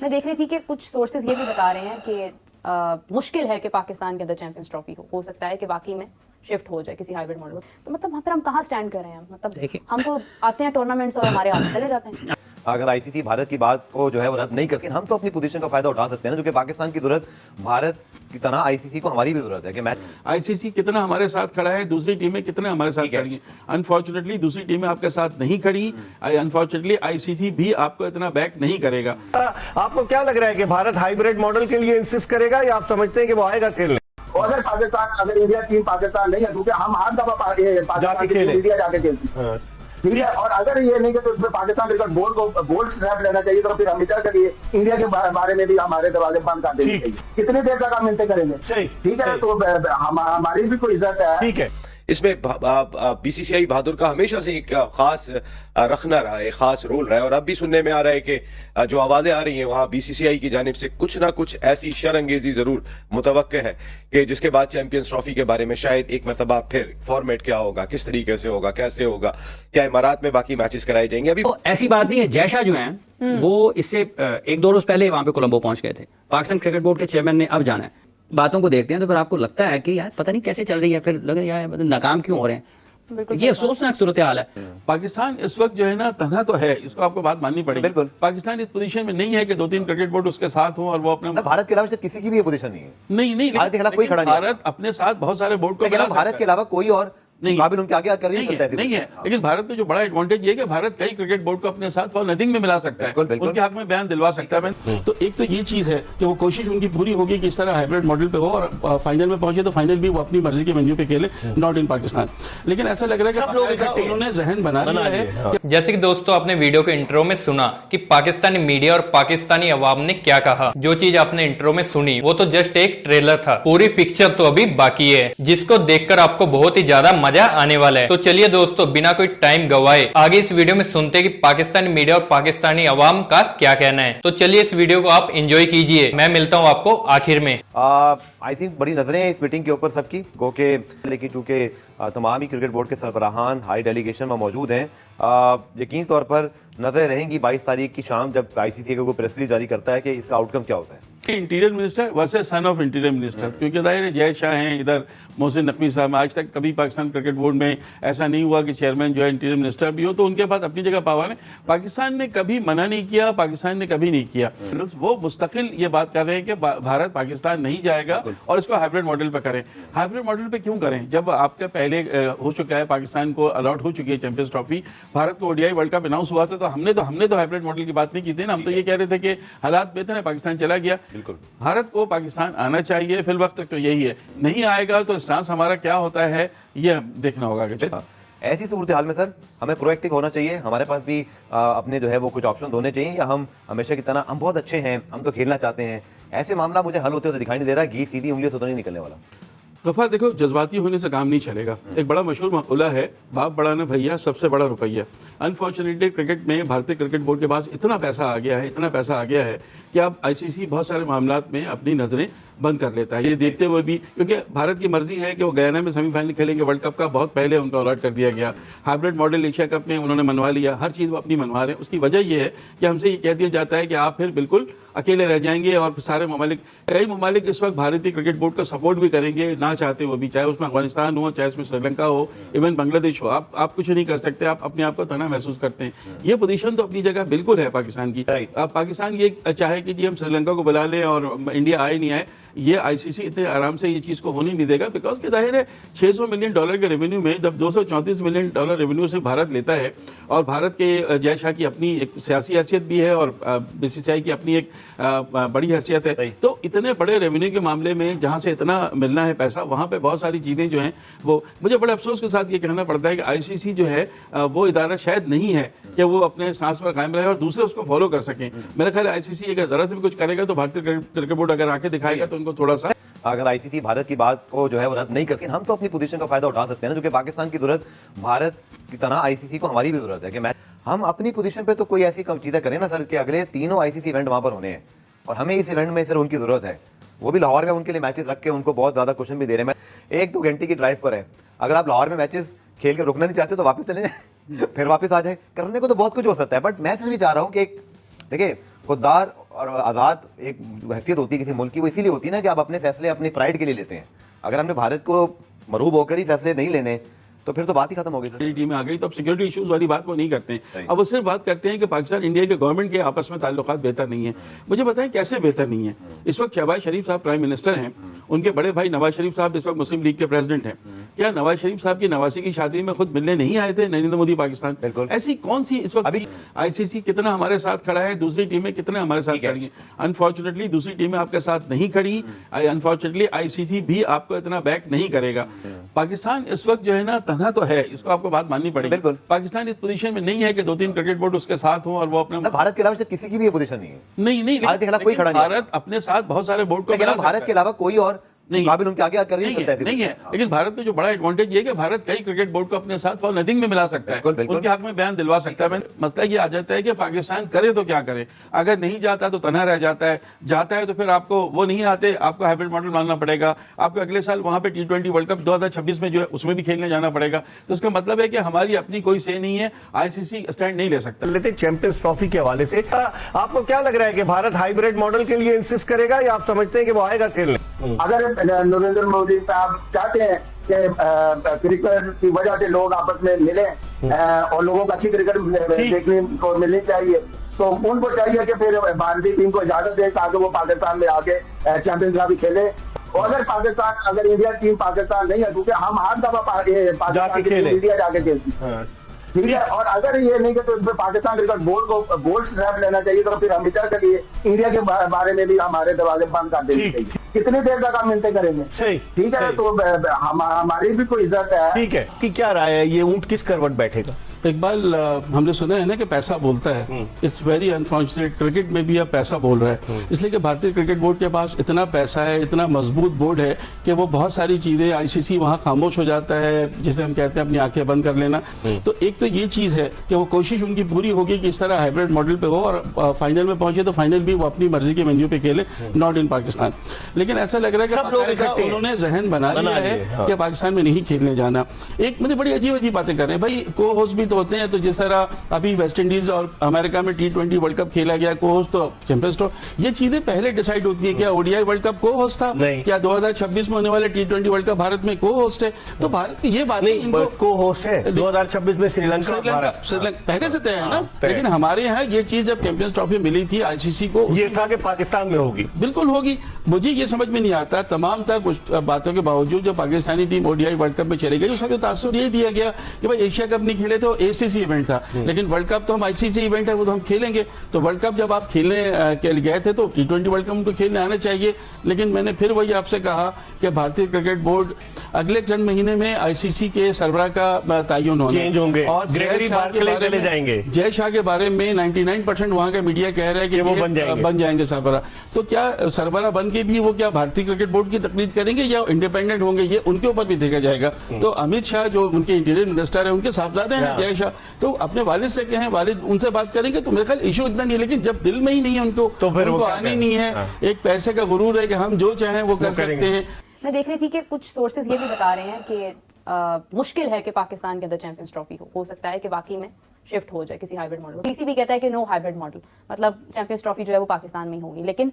मैं देख रही थी कि कुछ सोर्सेज ये भी बता रहे हैं कि मुश्किल है कि पाकिस्तान के अंदर चैंपियंस ट्रॉफी हो सकता है कि वाकई में शिफ्ट हो जाए किसी हाइब्रिड मॉडल। तो मतलब वहाँ पर हम कहाँ स्टैंड कर रहे हैं? मतलब हम तो आते हैं टूर्नामेंट्स और हमारे हाथ चले जाते हैं। अगर आईसीसी भारत की बात को जो है वो रद्द नहीं करती, हम तो अपनी पोजीशन का फायदा उठा सकते हैं ना, जो कि पाकिस्तान की जरूरत भारत की तरह आईसीसी को हमारी भी जरूरत है कि मैच आईसीसी कितना हमारे साथ खड़ा है, दूसरी टीमें कितने हमारे साथ खड़ी हैं। अनफॉर्चुनेटली दूसरी टीमें आपके साथ नहीं खड़ी, अनफॉर्चुनेटली आईसीसी भी आपको इतना बैक नहीं करेगा। आपको क्या लग रहा है कि भारत हाइब्रिड मॉडल के लिए इंसिस्ट करेगा या आप समझते हैं कि वो आएगा खेलने? और अगर इंडिया टीम पाकिस्तान नहीं है, क्योंकि हम हर दफा पाकिस्तान की इंडिया जाके खेलती है, ठीक है। और अगर ये नहीं कि तो उसमें पाकिस्तान क्रिकेट बोर्ड को बोल्ड स्टेप लेना चाहिए, तो फिर हम विचार करिए इंडिया के बारे में भी हमारे दरवाजे बंद कर देने चाहिए। कितनी देर तक हम मिलते करेंगे? सही, ठीक है, तो हमारी भी कोई इज्जत है। ठीक है। इसमें बीसीसीआई बहादुर का हमेशा से एक खास रखना रहा है, खास रोल रहा है। और अब भी सुनने में आ रहा है कि जो आवाजें आ रही हैं वहां बीसीसीआई की जानिब से कुछ ना कुछ ऐसी शरअंगेजी जरूर मुतवक्के है कि जिसके बाद चैंपियंस ट्रॉफी के बारे में शायद एक मरतबा फिर फॉर्मेट क्या होगा, किस तरीके से होगा, कैसे होगा, क्या इमारात में बाकी मैचेस कराए जाएंगे। अभी तो ऐसी बात नहीं है। जयशाह जो हैं वो इससे 1-2 रोज पहले वहां पे कोलंबो पहुंच गए थे। पाकिस्तान क्रिकेट बोर्ड के चेयरमैन ने अब जाना है। बातों को देखते हैं तो फिर आपको लगता है कि यार पता नहीं कैसे चल रही है, फिर लगे यार मतलब नाकाम क्यों हो रहे हैं। ये अफसोसनाक सूरत हाल है। पाकिस्तान इस वक्त जो है ना तनहा तो है, इसको आपको बात माननी पड़ेगी। बिल्कुल। पाकिस्तान इस पोजीशन में नहीं है कि 2-3 क्रिकेट बोर्ड उसके साथ हो और वो अपने भारत के अलावा शायद किसी की भी ये पोजीशन नहीं है। नहीं भारत के खिलाफ कोई खड़ा नहीं है। भारत अपने साथ बहुत सारे बोर्ड को लेकिन बना भारत सकता के है। अलावा कोई और नहीं काबिल उनके आगे कर नहीं है। लेकिन भारत में जो बड़ा एडवांटेज ये है कि भारत कई क्रिकेट बोर्ड को अपने साथ फॉर नथिंग में मिला सकता है, बिल्कुल। उनके हक में बयान दिलवा सकता है। तो एक तो ये चीज है कि वो कोशिश उनकी पूरी होगी कि इस तरह हाइब्रिड मॉडल पे हो और फाइनल में पहुंचे तो फाइनल भी वो अपनी मर्जी के वेन्यू पे खेले, नॉट इन पाकिस्तान। लेकिन ऐसा लग रहा है कि उन्होंने जहन बना लिया है। जैसे कि दोस्तों आपने वीडियो के इंट्रो में सुना कि पाकिस्तानी मीडिया और पाकिस्तानी अवाम ने क्या कहा। जो चीज आपने इंट्रो में सुनी वो तो जस्ट एक ट्रेलर था, पूरी पिक्चर तो अभी बाकी है, जिसको देखकर आपको बहुत ही ज्यादा मजा आने वाला है। तो चलिए दोस्तों बिना कोई टाइम गवाए आगे इस वीडियो में सुनते कि पाकिस्तानी मीडिया और पाकिस्तानी अवाम का क्या कहना है। तो चलिए इस वीडियो को आप एंजॉय कीजिए, मैं मिलता हूं आपको आखिर में। आई थिंक बड़ी नजरें हैं इस मीटिंग के ऊपर सबकी गो के, लेकिन चूंकि तमाम ही क्रिकेट बोर्ड के सरबराहान हाई डेलीगेशन में मौजूद हैं, यकीन तौर पर नजरें रहेंगी 22 तारीख की शाम जब आईसीसी को प्रेस रिलीज जारी करता है कि इसका आउटकम क्या होता है। Interior minister versus son of interior minister, क्योंकि जाहिर है जय शाह हैं, इधर मोहसिन नकवी साहब। आज तक कभी पाकिस्तान क्रिकेट बोर्ड में ऐसा नहीं हुआ कि चेयरमैन जो है इंटीरियर मिनिस्टर भी हो, तो उनके पास अपनी जगह पावर है। पाकिस्तान ने कभी मना नहीं किया, पाकिस्तान ने कभी नहीं किया। वो मुस्तकिल ये बात कर रहे हैं कि भारत पाकिस्तान नहीं जाएगा और इसको हाइब्रिड मॉडल पर करें। हाइब्रिड मॉडल पर क्यों करें जब आपका पहले हो चुका है, पाकिस्तान को अलॉट हो चुकी है चैंपियंस ट्रॉफी, भारत को ओडीआई वर्ल्ड कप अनाउंस हुआ था, तो हमने तो हाइब्रिड मॉडल की बात नहीं की थी ना। हम तो ये कह रहे थे कि हालात बेहतर है, पाकिस्तान चला गया। बिल्कुल भारत को पाकिस्तान आना चाहिए, फिल वक्त तक तो यही है। नहीं आएगा तो स्टांस हमारा क्या होता है ये देखना होगा। ऐसी सूरत हाल में सर हमें प्रोएक्टिव होना चाहिए, हमारे पास भी अपने जो है वो कुछ ऑप्शन होने चाहिए, या हम हमेशा की तरह हम बहुत अच्छे हैं, हम तो खेलना चाहते हैं, ऐसे मामला मुझे हल होते हुए दिखाई नहीं दे रहा। घी सीधी उंगलियों से तो नहीं निकलने वाला। गफार देखो, जज्बाती होने से काम नहीं चलेगा। एक बड़ा मशहूर मकूला है, बाप बड़ा ना भैया, सबसे बड़ा रुपया। अनफॉर्चुनेटली क्रिकेट में भारतीय क्रिकेट बोर्ड के पास इतना पैसा आ गया है कि अब आईसीसी बहुत सारे मामलात में अपनी नजरें बंद कर लेता है। ये देखते हुए भी, क्योंकि भारत की मर्जी है कि वो गयाना में सेमीफाइनल खेलेंगे, वर्ल्ड कप का बहुत पहले उनको अलॉट कर दिया गया। हाइब्रिड मॉडल एशिया कप में उन्होंने मनवा लिया, हर चीज़ वो अपनी मनवा रहे हैं। उसकी वजह यह है कि हमसे ये कह दिया जाता है कि आप फिर बिल्कुल अकेले रह जाएंगे और सारे ममालिक, कई ममालिक इस वक्त भारतीय क्रिकेट बोर्ड का सपोर्ट भी करेंगे ना चाहते वो भी, चाहे उसमें अफगानिस्तान हो, चाहे उसमें श्रीलंका हो, इवन बांग्लादेश हो। आप कुछ नहीं कर सकते, आप अपने आप को तना महसूस करते हैं। ये पोजीशन तो अपनी जगह बिल्कुल है पाकिस्तान की। अब पाकिस्तान ये चाहे कि जी हम श्रीलंका को बुला लें और इंडिया आए नहीं आए, ये आईसीसी इतने आराम से ये चीज़ को होने नहीं देगा। बिकॉज कि जाहिर है $600 मिलियन के रेवेन्यू में जब $234 मिलियन रेवेन्यू से भारत लेता है, और भारत के जय शाह की अपनी एक सियासी हैसियत भी है और बीसीसीआई की अपनी एक बड़ी हैसियत है, तो इतने बड़े रेवेन्यू के मामले में जहाँ से इतना मिलना है पैसा, वहाँ पे बहुत सारी चीज़ें जो हैं वो, मुझे बड़े अफसोस के साथ ये कहना पड़ता है कि आईसीसी जो है वो इदारा शायद नहीं है कि वो अपने सांस पर कायम रहे और दूसरे उसको फॉलो कर सकें। मेरा ख्याल है आईसीसी अगर जरा से भी कुछ करेगा तो भारतीय क्रिकेट बोर्ड अगर आके दिखाएगा तो उनको थोड़ा सा, अगर आईसीसी भारत की बात को जो है वो रद्द नहीं करती, हम तो अपनी पोजीशन का फायदा उठा सकते हैं ना, जो कि पाकिस्तान की जरूरत भारत की तरह आईसीसी को हमारी भी जरूरत है कि हम अपनी पोजीशन पे तो कोई ऐसी चीजें करें ना सर कि अगले तीनों आईसीसी इवेंट वहां पर होने हैं और हमें इस इवेंट में सर उनकी जरूरत है, वो भी लाहौर में उनके लिए मैचेस रख के उनको बहुत ज्यादा क्वेश्चन भी दे रहे हैं। 1-2 घंटे की ड्राइव पर है, अगर आप लाहौर में मैचेस खेल के रुकना नहीं चाहते तो वापस चले जाए फिर वापस आ जाए। करने को तो बहुत कुछ हो सकता है, बट मैं सिर्फ चाह रहा हूँ कि देखिए खुददार और आज़ाद एक हैसियत होती है किसी मुल्क की, वो इसीलिए होती है ना कि आप अपने फैसले अपने प्राइड के लिए लेते हैं। अगर हमने भारत को मरूब होकर ही फैसले नहीं लेने तो फिर तो बात ही खत्म हो गई। टीम में आ गई तो अब सिक्योरिटी इश्यूज वाली बात वो नहीं करते हैं। अब वो सिर्फ बात करते हैं कि पाकिस्तान इंडिया के गवर्नमेंट के आपस में ताल्लुकात बेहतर नहीं है। मुझे बताएं कैसे बेहतर नहीं है? इस वक्त शहबाज शरीफ साहब प्राइम मिनिस्टर हैं, उनके बड़े भाई नवाज शरीफ साहब इस वक्त मुस्लिम लीग के प्रेसिडेंट हैं। क्या नवाज शरीफ साहब की नवासी की शादी में खुद मिलने नहीं आए थे नरेंद्र मोदी पाकिस्तान? बिल्कुल। ऐसी कौन सी इस वक्त अभी आईसीसी कितना हमारे साथ खड़ा है, दूसरी टीमें कितने हमारे साथ खड़ी हैं? अनफॉर्चुनेटली दूसरी टीमें आपके साथ नहीं खड़ी। अनफॉर्चुनेटली आईसीसी भी आपको इतना बैक नहीं करेगा। पाकिस्तान इस वक्त जो है ना तनहा तो है, इसको आपको बात माननी पड़ेगी। बिल्कुल। पाकिस्तान इस पोजीशन में नहीं है कि 2-3 क्रिकेट बोर्ड उसके साथ हो और वो अपने भारत के अलावा सिर्फ किसी की भी ये पोजीशन नहीं है। नहीं भारत के खिलाफ कोई खड़ा नहीं है। भारत अपने साथ बहुत सारे बोर्ड को मैं कह रहा हूं, बना भारत सकता के अलावा कोई और काबिल उनके आगे कर ही नहीं सकता है। नहीं है, लेकिन भारत में जो बड़ा एडवांटेज ये है कि भारत कई क्रिकेट बोर्ड को अपने साथ फॉर नथिंग में मिला सकता है, बिल्कुल। उनके हक में बयान दिलवा सकता है। मसला ये आ जाता है कि पाकिस्तान करे तो क्या करे, अगर नहीं जाता तो तनहा रह जाता है, जाता है तो फिर आपको वो नहीं आते, आपको हाइब्रिड मॉडल मानना पड़ेगा, आपको अगले साल वहां पे T20 वर्ल्ड कप 2026 में जो है उसमें भी खेलने जाना पड़ेगा। तो उसका मतलब है कि हमारी अपनी कोई से नहीं है, आईसीसी स्टैंड नहीं ले सकता। लेते चैंपियंस ट्रॉफी के हवाले से आपको क्या लग रहा है कि भारत हाइब्रिड मॉडल के लिए इंसिस्ट करेगा या आप समझते हैं कि वो आएगा खेलने? अगर नरेंद्र मोदी साहब चाहते हैं कि क्रिकेट की वजह से लोग आपस में मिले और लोगों को अच्छी क्रिकेट देखने को मिलनी चाहिए, तो उनको चाहिए कि फिर भारतीय टीम को इजाजत दें ताकि वो पाकिस्तान में आके चैंपियंस ट्रॉफी खेले। और अगर इंडिया टीम पाकिस्तान नहीं है, क्योंकि हम हर दफा पाकिस्तान की टीम इंडिया जाके खेलती है, ठीक है। और अगर ये नहीं कि तो पाकिस्तान क्रिकेट बोर्ड को गोल्ड स्टैम्प लेना चाहिए, तो फिर हम विचार करिए इंडिया के बारे में भी हमारे दरवाजे बंद कर देने चाहिए। कितनी देर तक हम मिलते करेंगे? सही, ठीक है। तो हमारी भी कोई इज्जत है। ठीक है कि क्या राय है, ये ऊंट किस करवट बैठेगा? इकबाल, हमने सुना है ना कि पैसा बोलता है। इट्स वेरी अनफॉर्चुनेट, क्रिकेट में भी अब पैसा बोल रहा है, इसलिए कि भारतीय क्रिकेट बोर्ड के पास इतना पैसा है, इतना मजबूत बोर्ड है कि वो बहुत सारी चीजें, आईसीसी वहां खामोश हो जाता है, जिसे हम कहते हैं अपनी आंखें बंद कर लेना। तो एक तो ये चीज है कि वो कोशिश उनकी पूरी होगी कि इस तरह हाइब्रिड मॉडल पे हो और फाइनल में पहुंचे तो फाइनल भी वो अपनी मर्जी के वेन्यू पे खेले, नॉट इन पाकिस्तान। लेकिन ऐसा लग रहा है कि उन्होंने जहन बना लिया है कि पाकिस्तान में नहीं खेलने जाना। एक मुझे बड़ी अजीब अजीब बातें कर रहे हैं भाई, को होस्ट भी तो होते हैं। तो जिस तरह अभी वेस्ट इंडीज और अमेरिका में T20 वर्ल्ड कप खेला गया, को होस्ट तो चैंपियंस ट्रॉफी, ये चीजें पहले डिसाइड होती है। क्या ओडीआई वर्ल्ड कप को होस्ट था? क्या 2026 में होने वाले T20 वर्ल्ड कप भारत में को होस्ट है? तो भारत की ये बात नहीं, को होस्ट है 2026 में श्रीलंका पहले से तय है ना। लेकिन हमारे यहाँ ये चीज जब चैंपियंस ट्रॉफी मिली थी आईसीसी को, ये था कि पाकिस्तान में होगी। बिल्कुल होगी। मुझे ये समझ में नहीं आता, तमाम तक बातों के बावजूद जब Pakistani team ODI world cup में चली गई, उसका तासुर ये दिया गया कि भाई एशिया कप नहीं खेले तो एसीसी इवेंट था, लेकिन वर्ल्ड कप तो हम आईसीसी इवेंट है, वो तो हम खेलेंगे। तो वर्ल्ड कप जब आप खेलने के लिए गए थे तो T20 वर्ल्ड कप उनको खेलने आना चाहिए। लेकिन मैंने फिर वही आपसे कहा कि भारतीय क्रिकेट बोर्ड अगले चंद महीने में आईसीसी के सरबराह का तयन चेंज होंगे और ग्रेगरी बार्कले चले जाएंगे। जय शाह के बारे में 99% वहां का मीडिया कह रहा है कि वो बन जाएंगे सरबराह। तो क्या सरबराह बन के भी वो क्या भारतीय क्रिकेट बोर्ड की तकलीद करेंगे या इंडिपेंडेंट होंगे, ये उनके ऊपर भी देखा जाएगा। तो अमित शाह जो उनके इंटीरियर मिनिस्टर है, उनके साहबजादे हैं जय शाह, तो अपने वालिद से कहें, वालिद उनसे बात करेंगे तो मेरे ख्याल इशू इतना नहीं। लेकिन जब दिल में ही नहीं है उनको, तो फिर उनको आनी नहीं है। एक पैसे का गुरूर है कि हम जो चाहें वो कर सकते हैं। मैं देख रही थी कि कुछ सोर्सेज ये भी बता रहे हैं कि मुश्किल है कि पाकिस्तान के अंदर चैंपियंस ट्रॉफी हो सकता है कि वाकई में शिफ्ट हो जाए किसी हाइब्रिड मॉडल। पीसीबी कहता है कि नो हाइब्रिड मॉडल, मतलब चैंपियंस ट्रॉफी जो है वो पाकिस्तान में ही होगी, लेकिन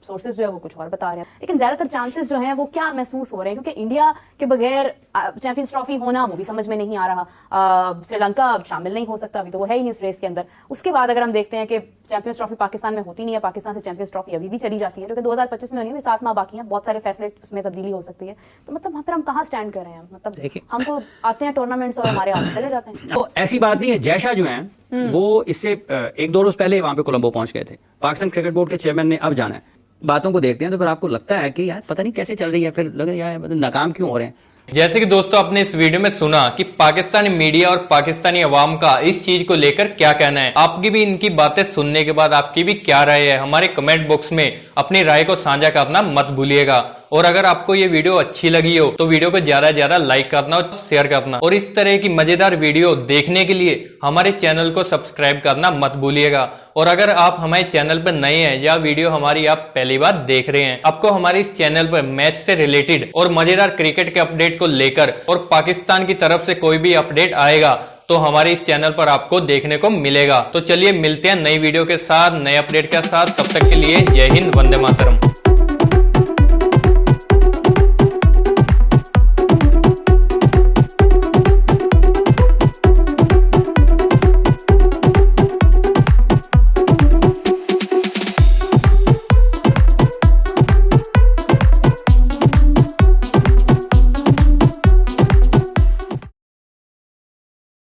सोर्सेज जो है वो कुछ और बता रहे हैं। लेकिन ज्यादातर चांसेस जो हैं वो क्या महसूस हो रहे हैं, क्योंकि इंडिया के बगैर चैंपियंस ट्रॉफी होना वो भी समझ में नहीं आ रहा। श्रीलंका शामिल नहीं हो सकता, अभी तो वो है ही नहीं उस रेस के अंदर। उसके बाद अगर हम देखते हैं कि चैंपियंस ट्रॉफी पाकिस्तान में होती नहीं है, पाकिस्तान से चैंपियंस ट्रॉफी अभी भी चली जाती है, जो कि 2025 में होनी है, 7 माह बाकी हैं, बहुत सारे फैसले उसमें तब्दीली हो सकती है। तो मतलब वहाँ पर हम कहाँ स्टैंड कर रहे हैं? मतलब हम तो आते हैं टूर्नामेंट्स और हमारे हाथ चले जाते हैं। तो ऐसी बात नहीं है, जय शाह जो हैं वो इससे 1-2 रोज पहले वहां पे कोलंबो पहुंच गए थे। पाकिस्तान क्रिकेट बोर्ड के चेयरमैन ने अब जाना है। बातों को देखते हैं तो फिर आपको लगता है कि यार पता नहीं कैसे चल रही है, फिर लगे यार मतलब नाकाम क्यों हो रहे हैं। जैसे कि दोस्तों आपने इस वीडियो में सुना कि पाकिस्तानी मीडिया और पाकिस्तानी अवाम का इस चीज को लेकर क्या कहना है। आपकी भी इनकी बातें सुनने के बाद आपकी भी क्या राय है, हमारे कमेंट बॉक्स में अपनी राय को साझा करना मत भूलिएगा। और अगर आपको ये वीडियो अच्छी लगी हो तो वीडियो को ज्यादा से ज्यादा लाइक करना और शेयर करना, और इस तरह की मजेदार वीडियो देखने के लिए हमारे चैनल को सब्सक्राइब करना मत भूलिएगा। और अगर आप हमारे चैनल पर नए हैं या वीडियो हमारी आप पहली बार देख रहे हैं, आपको हमारे इस चैनल पर मैच से रिलेटेड और मजेदार क्रिकेट के अपडेट को लेकर और पाकिस्तान की तरफ से कोई भी अपडेट आएगा तो हमारे इस चैनल पर आपको देखने को मिलेगा। तो चलिए मिलते हैं नई वीडियो के साथ, नए अपडेट के साथ। तब तक के लिए जय हिंद, वंदे मातरम।